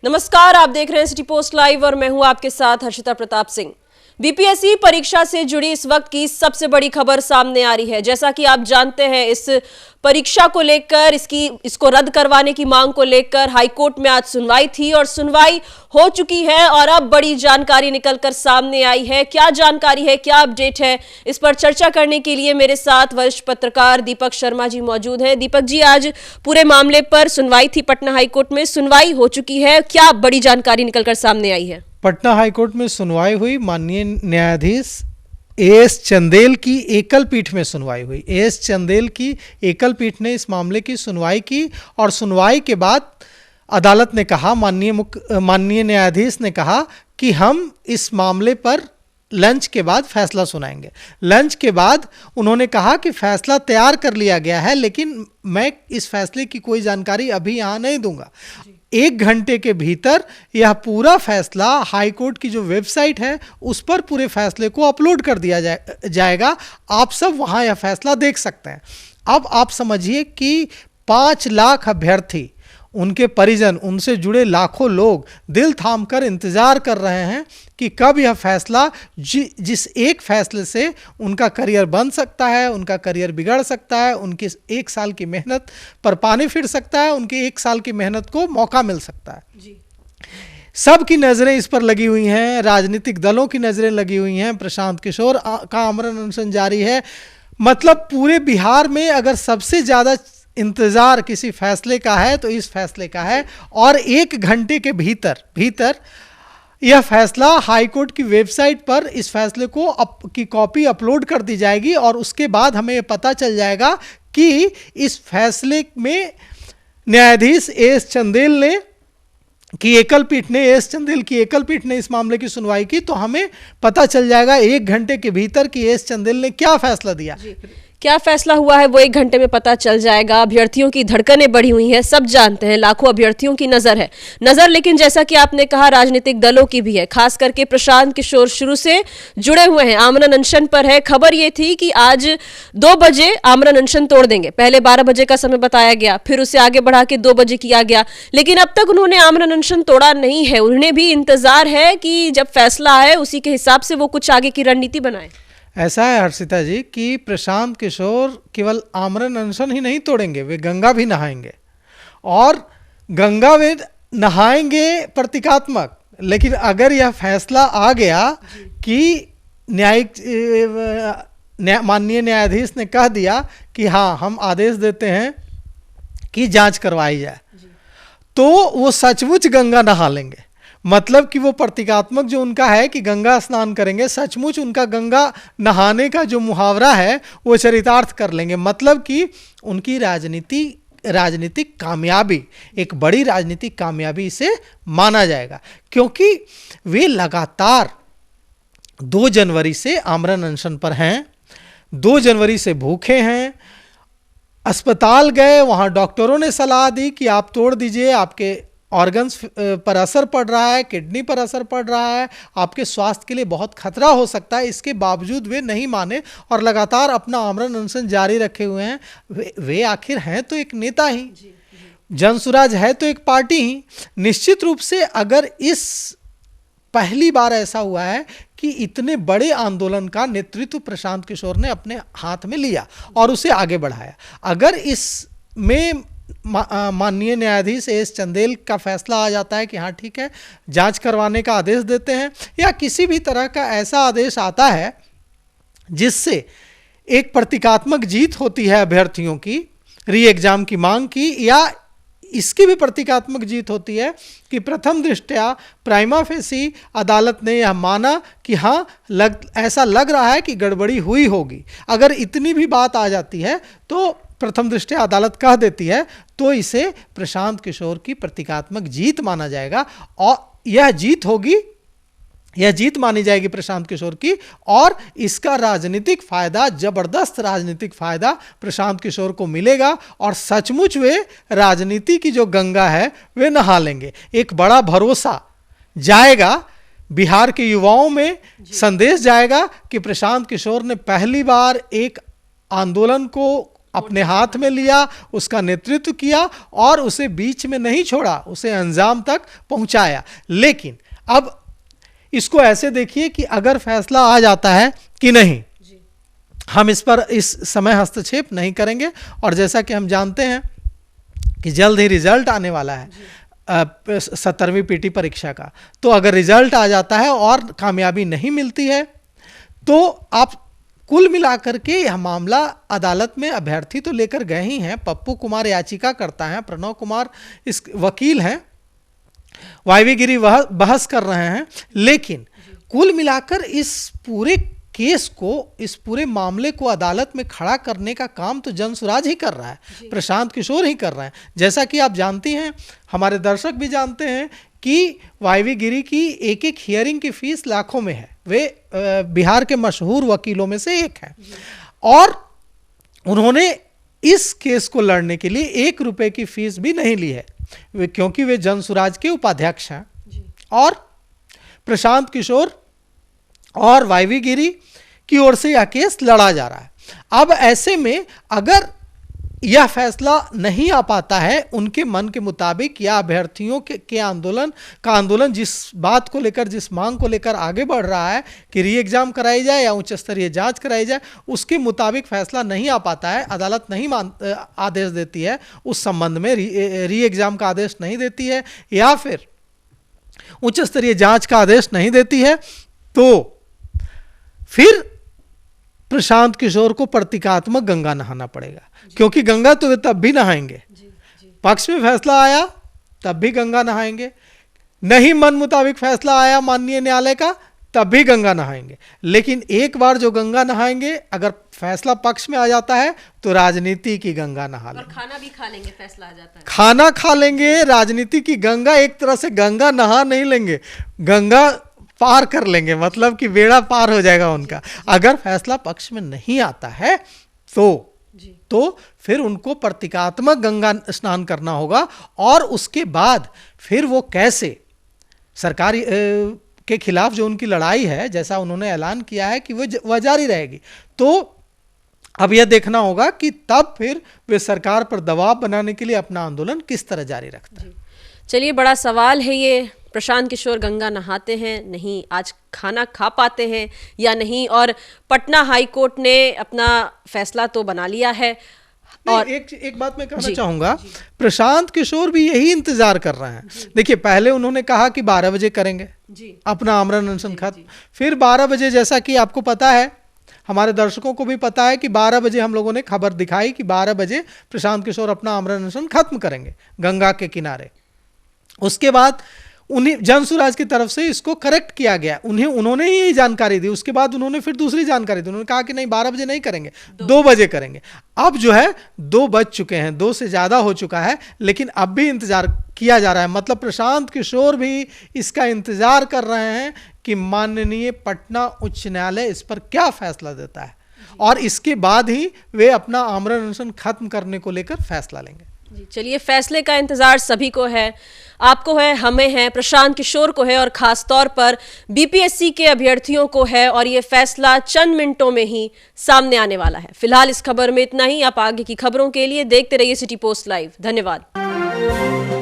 नमस्कार, आप देख रहे हैं सिटी पोस्ट लाइव और मैं हूं आपके साथ हर्षिता प्रताप सिंह। बीपीएससी परीक्षा से जुड़ी इस वक्त की सबसे बड़ी खबर सामने आ रही है। जैसा कि आप जानते हैं, इस परीक्षा को लेकर इसको रद्द करवाने की मांग को लेकर हाईकोर्ट में आज सुनवाई थी और सुनवाई हो चुकी है और अब बड़ी जानकारी निकलकर सामने आई है। क्या जानकारी है, क्या अपडेट है, इस पर चर्चा करने के लिए मेरे साथ वरिष्ठ पत्रकार दीपक शर्मा जी मौजूद हैं। दीपक जी, आज पूरे मामले पर सुनवाई थी पटना हाईकोर्ट में, सुनवाई हो चुकी है, क्या बड़ी जानकारी निकलकर सामने आई है? पटना हाईकोर्ट में सुनवाई हुई। माननीय न्यायाधीश एएस चंदेल की एकल पीठ में सुनवाई हुई। एएस चंदेल की एकल पीठ ने इस मामले की सुनवाई की और सुनवाई के बाद अदालत ने कहा, माननीय न्यायाधीश ने कहा कि हम इस मामले पर लंच के बाद फैसला सुनाएंगे। लंच के बाद उन्होंने कहा कि फैसला तैयार कर लिया गया है, लेकिन मैं इस फैसले की कोई जानकारी अभी यहाँ नहीं दूंगा। 1 घंटे के भीतर यह पूरा फैसला हाईकोर्ट की जो वेबसाइट है उस पर पूरे फैसले को अपलोड कर दिया जाएगा। आप सब वहाँ यह फैसला देख सकते हैं। अब आप समझिए कि 5 लाख अभ्यर्थी, उनके परिजन, उनसे जुड़े लाखों लोग दिल थामकर इंतजार कर रहे हैं कि कब यह फैसला, जिस एक फैसले से उनका करियर बन सकता है, उनका करियर बिगड़ सकता है, उनकी 1 साल की मेहनत पर पानी फिर सकता है, उनकी 1 साल की मेहनत को मौका मिल सकता है। जी। सबकी नज़रें इस पर लगी हुई हैं, राजनीतिक दलों की नज़रें लगी हुई हैं। प्रशांत किशोर का आमरण अनशन जारी है। मतलब पूरे बिहार में अगर सबसे ज़्यादा इंतजार किसी फैसले का है तो इस फैसले का है और 1 घंटे के भीतर यह फैसला हाईकोर्ट की वेबसाइट पर इस फैसले की कॉपी अपलोड कर दी जाएगी और उसके बाद हमें यह पता चल जाएगा कि इस फैसले में न्यायाधीश एएस चंदेल की एकल पीठ ने इस मामले की सुनवाई की, तो हमें पता चल जाएगा 1 घंटे के भीतर कि एएस चंदेल ने क्या फैसला दिया। क्या फैसला हुआ है वो 1 घंटे में पता चल जाएगा। अभ्यर्थियों की धड़कनें बढ़ी हुई हैं, सब जानते हैं, लाखों अभ्यर्थियों की नजर लेकिन जैसा कि आपने कहा राजनीतिक दलों की भी है, खास करके प्रशांत किशोर शुरू से जुड़े हुए हैं, आमरण अनशन पर है। खबर ये थी कि आज 2 बजे आमरण अनशन तोड़ देंगे। पहले 12 बजे का समय बताया गया, फिर उसे आगे बढ़ा के 2 बजे किया गया, लेकिन अब तक उन्होंने आमरण अनशन तोड़ा नहीं है। उन्हें भी इंतजार है कि जब फैसला आए उसी के हिसाब से वो कुछ आगे की रणनीति बनाए। ऐसा है हर्षिता जी कि प्रशांत किशोर केवल आमरण अनशन ही नहीं तोड़ेंगे, वे गंगा भी नहाएंगे और गंगा में नहाएंगे प्रतीकात्मक। लेकिन अगर यह फैसला आ गया कि माननीय न्यायाधीश ने कह दिया कि हाँ, हम आदेश देते हैं कि जांच करवाई जाए, तो वो सचमुच गंगा नहा लेंगे। मतलब कि वो प्रतीकात्मक जो उनका है कि गंगा स्नान करेंगे, सचमुच उनका गंगा नहाने का जो मुहावरा है वो चरितार्थ कर लेंगे। मतलब कि उनकी राजनीतिक कामयाबी, एक बड़ी राजनीतिक कामयाबी इसे माना जाएगा, क्योंकि वे लगातार 2 जनवरी से आमरण अनशन पर हैं, 2 जनवरी से भूखे हैं। अस्पताल गए, वहाँ डॉक्टरों ने सलाह दी कि आप तोड़ दीजिए, आपके ऑर्गन्स पर असर पड़ रहा है, किडनी पर असर पड़ रहा है, आपके स्वास्थ्य के लिए बहुत खतरा हो सकता है। इसके बावजूद वे नहीं माने और लगातार अपना आमरण अनशन जारी रखे हुए हैं। वे आखिर हैं तो एक नेता ही, जनसुराज है तो एक पार्टी ही। निश्चित रूप से अगर इस पहली बार ऐसा हुआ है कि इतने बड़े आंदोलन का नेतृत्व प्रशांत किशोर ने अपने हाथ में लिया और उसे आगे बढ़ाया। अगर इसमें माननीय न्यायाधीश एएस चंदेल का फैसला आ जाता है कि हाँ ठीक है, जांच करवाने का आदेश देते हैं, या किसी भी तरह का ऐसा आदेश आता है जिससे एक प्रतीकात्मक जीत होती है अभ्यर्थियों की, री एग्जाम की मांग की, या इसकी भी प्रतीकात्मक जीत होती है कि प्रथम दृष्टया प्राइमा फेसी अदालत ने यह माना कि हाँ, ऐसा लग रहा है कि गड़बड़ी हुई होगी। अगर इतनी भी बात आ जाती है तो प्रथम दृष्टया अदालत कह देती है, तो इसे प्रशांत किशोर की प्रतीकात्मक जीत माना जाएगा और यह जीत मानी जाएगी प्रशांत किशोर की, और इसका राजनीतिक फायदा, जबरदस्त राजनीतिक फायदा प्रशांत किशोर को मिलेगा और सचमुच वे राजनीति की जो गंगा है वे नहा लेंगे। एक बड़ा भरोसा जाएगा बिहार के युवाओं में, संदेश जाएगा कि प्रशांत किशोर ने पहली बार एक आंदोलन को अपने हाथ में लिया, उसका नेतृत्व किया और उसे बीच में नहीं छोड़ा, उसे अंजाम तक पहुंचाया। लेकिन अब इसको ऐसे देखिए कि अगर फैसला आ जाता है कि नहीं, हम इस पर इस समय हस्तक्षेप नहीं करेंगे, और जैसा कि हम जानते हैं कि जल्द ही रिजल्ट आने वाला है 17वीं पीटी परीक्षा का, तो अगर रिजल्ट आ जाता है और कामयाबी नहीं मिलती है तो आप कुल मिलाकर के यह मामला अदालत में अभ्यर्थी तो लेकर गए ही हैं, पप्पू कुमार याचिका करता है, प्रणव कुमार इस वकील हैं, वाईवी गिरी वह बहस कर रहे हैं, लेकिन कुल मिलाकर इस पूरे केस को, इस पूरे मामले को अदालत में खड़ा करने का काम तो जनसुराज ही कर रहा है, प्रशांत किशोर ही कर रहे हैं। जैसा कि आप जानती हैं, हमारे दर्शक भी जानते हैं कि वाईवी गिरी की एक एक हियरिंग की फीस लाखों में है, वे बिहार के मशहूर वकीलों में से एक हैं, और उन्होंने इस केस को लड़ने के लिए 1 रुपए की फीस भी नहीं ली है, क्योंकि वे जनसुराज के उपाध्यक्ष हैं और प्रशांत किशोर और वाईवी गिरी की ओर से यह केस लड़ा जा रहा है। अब ऐसे में अगर यह फैसला नहीं आ पाता है उनके मन के मुताबिक, या अभ्यर्थियों के आंदोलन जिस बात को लेकर, जिस मांग को लेकर आगे बढ़ रहा है कि री एग्जाम कराई जाए या उच्च स्तरीय जांच कराई जाए, उसके मुताबिक फैसला नहीं आ पाता है, अदालत नहीं आदेश देती है उस संबंध में, री एग्जाम का आदेश नहीं देती है या फिर उच्च स्तरीय जांच का आदेश नहीं देती है, तो फिर प्रशांत किशोर को प्रतीकात्मक गंगा नहाना पड़ेगा, क्योंकि गंगा तो वे तब भी नहाएंगे, पक्ष में फैसला आया तब भी गंगा नहाएंगे, नहीं मन मुताबिक फैसला आया माननीय न्यायालय का तब भी गंगा नहाएंगे। लेकिन एक बार जो गंगा नहाएंगे, अगर फैसला पक्ष में आ जाता है तो राजनीति की गंगा नहा लेंगे, और खाना भी खा लेंगे, फैसला आ जाता है, खाना खा लेंगे, राजनीति की गंगा, एक तरह से गंगा नहा नहीं लेंगे, गंगा पार कर लेंगे, मतलब कि बेड़ा पार हो जाएगा उनका। अगर फैसला पक्ष में नहीं आता है तो फिर उनको प्रतीकात्मक गंगा स्नान करना होगा, और उसके बाद फिर वो कैसे सरकार के खिलाफ जो उनकी लड़ाई है, जैसा उन्होंने ऐलान किया है कि वह जारी रहेगी, तो अब यह देखना होगा कि तब फिर वे सरकार पर दबाव बनाने के लिए अपना आंदोलन किस तरह जारी रखते हैं। चलिए, बड़ा सवाल है ये, प्रशांत किशोर गंगा नहाते हैं नहीं, आज खाना खा पाते हैं या नहीं, और पटना हाई कोर्ट ने अपना फैसला तो बना लिया है। और एक बात मैं कहना चाहूंगा, प्रशांत किशोर भी यही इंतजार कर रहे हैं। देखिए, पहले उन्होंने कहा कि 12 बजे करेंगे अपना आमरण अनशन खत्म, फिर 12 बजे, जैसा कि आपको पता है, हमारे दर्शकों को भी पता है कि 12 बजे हम लोगों ने खबर दिखाई कि 12 बजे प्रशांत किशोर अपना आमरण अनशन खत्म करेंगे गंगा के किनारे। उसके बाद उन्हीं जनसुराज की तरफ से इसको करेक्ट किया गया, उन्होंने ही जानकारी दी, उसके बाद उन्होंने फिर दूसरी जानकारी दी, उन्होंने कहा कि नहीं 12 बजे नहीं करेंगे, 2 बजे करेंगे। अब जो है 2 बज चुके हैं, 2 से ज़्यादा हो चुका है, लेकिन अब भी इंतजार किया जा रहा है, मतलब प्रशांत किशोर भी इसका इंतजार कर रहे हैं कि माननीय पटना उच्च न्यायालय इस पर क्या फैसला देता है, और इसके बाद ही वे अपना आमरण अनशन खत्म करने को लेकर फैसला लेंगे। चलिए, फैसले का इंतजार सभी को है, आपको है, हमें है, प्रशांत किशोर को है, और खास तौर पर बीपीएससी के अभ्यर्थियों को है, और ये फैसला चंद मिनटों में ही सामने आने वाला है। फिलहाल इस खबर में इतना ही। आप आगे की खबरों के लिए देखते रहिए सिटी पोस्ट लाइव। धन्यवाद।